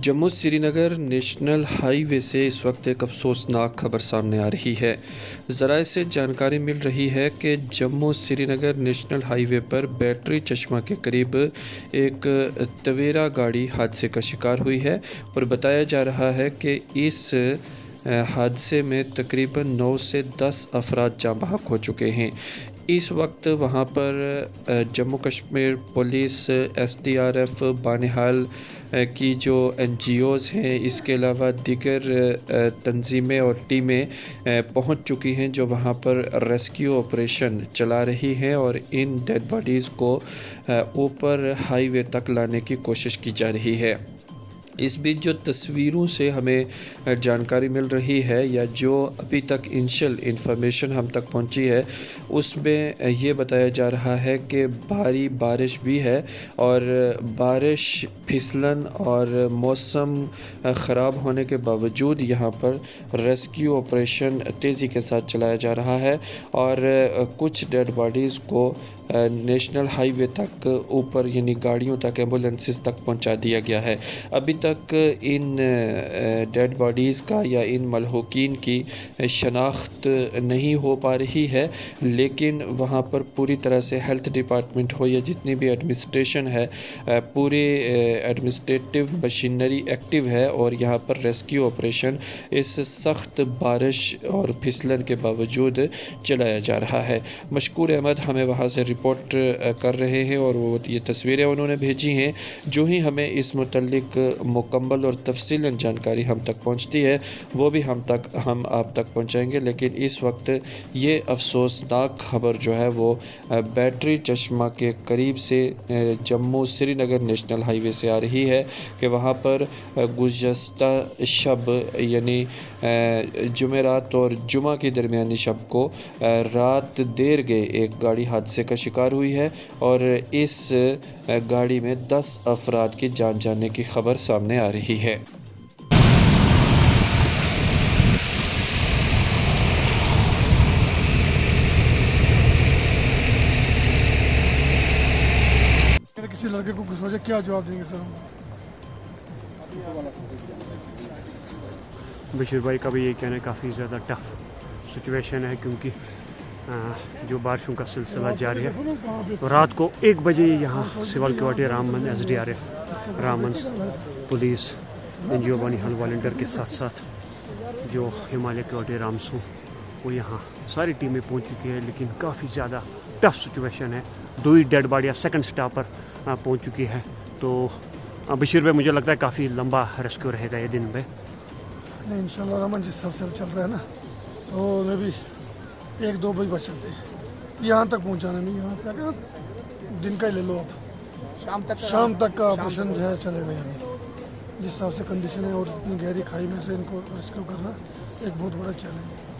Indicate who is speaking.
Speaker 1: Jammu Srinagar national highway से इस वक्त एक अफसोसनाक खबर सामने आ रही है। ज़राए से जानकारी मिल रही है कि जम्मू श्रीनगर नेशनल हाईवे पर बैटरी चश्मा के करीब एक तवेरा गाड़ी हादसे का शिकार हुई है और बताया जा रहा है कि इस हादसे में तकरीबन 9 से 10 अफराद जाँ बहक हो चुके हैं। इस वक्त वहाँ पर जम्मू कश्मीर पुलिस, SDRF, बानिहाल की जो NGOs हैं, इसके अलावा दीगर तंजीमें और टीमें पहुँच चुकी हैं जो वहाँ पर रेस्क्यू ऑपरेशन चला रही हैं और इन डेड बॉडीज़ को ऊपर हाईवे तक लाने की कोशिश की जा रही है। इस बीच जो तस्वीरों से हमें जानकारी मिल रही है या जो अभी तक इनिशियल इन्फॉर्मेशन हम तक पहुंची है, उसमें ये बताया जा रहा है कि भारी बारिश भी है और बारिश, फिसलन और मौसम ख़राब होने के बावजूद यहाँ पर रेस्क्यू ऑपरेशन तेज़ी के साथ चलाया जा रहा है और कुछ डेड बॉडीज़ को नेशनल हाईवे तक ऊपर यानी गाड़ियों तक, एम्बुलेंसेस तक पहुंचा दिया गया है। अभी तक इन डेड बॉडीज़ का या इन मलहूकीन की शनाख्त नहीं हो पा रही है, लेकिन वहां पर पूरी तरह से हेल्थ डिपार्टमेंट हो या जितनी भी एडमिनिस्ट्रेशन है, पूरी एडमिनिस्ट्रेटिव मशीनरी एक्टिव है और यहाँ पर रेस्क्यू ऑपरेशन इस सख्त बारिश और फिसलन के बावजूद चलाया जा रहा है। मशकूर अहमद हमें वहाँ से रिपोर्ट कर रहे हैं और वो ये तस्वीरें उन्होंने भेजी हैं। जो ही हमें इस मुतल्लिक मुकम्मल और तफसीलन जानकारी हम तक पहुंचती है वो भी हम आप तक पहुंचाएंगे। लेकिन इस वक्त ये अफसोसनाक खबर जो है वो बैटरी चश्मा के करीब से जम्मू श्रीनगर नेशनल हाईवे से आ रही है कि वहाँ पर गुज़श्ता शब यानी जुमेरात और जुमा की दरमियानी शब को रात देर गए एक गाड़ी हादसे का शिकार हुई है और इस गाड़ी में 10 अफराद की जान जाने की खबर सामने आ रही है।
Speaker 2: किसी लड़के को गुस्सा हो जाए, क्या जवाब देंगे सर?
Speaker 3: बशीर भाई का भी ये कहना है काफ़ी ज़्यादा टफ सिचुएशन है क्योंकि जो बारिशों का सिलसिला जारी है। रात को 1 बजे यहाँ civil quarter Ramban, SDRF, Ramban police, NGO Banihal volunteer के साथ साथ जो हिमालय क्वार्टर रामसू वो यहाँ सारी टीमें पहुँच चुकी है, लेकिन काफ़ी ज़्यादा टफ सिचुएशन है। 2 ही डेड बॉडियाँ सेकंड स्टॉप पर पहुँच चुकी है। तो बशीर भाई मुझे लगता है काफ़ी लंबा रेस्क्यू रहेगा ये दिन में।
Speaker 2: नहीं, इंशाल्लाह रहमान जिस हिसाब से चल रहा है ना, तो मैं भी 1-2 बजे बच सकते हैं यहाँ तक पहुँचाने में। यहाँ से अगर दिन का ही ले लो, आप शाम तक का ऑपरेशन जो है चलेगा। यहाँ जिस हिसाब से कंडीशन है और इतनी गहरी खाई में से इनको रेस्क्यू करना एक बहुत बड़ा चैलेंज है।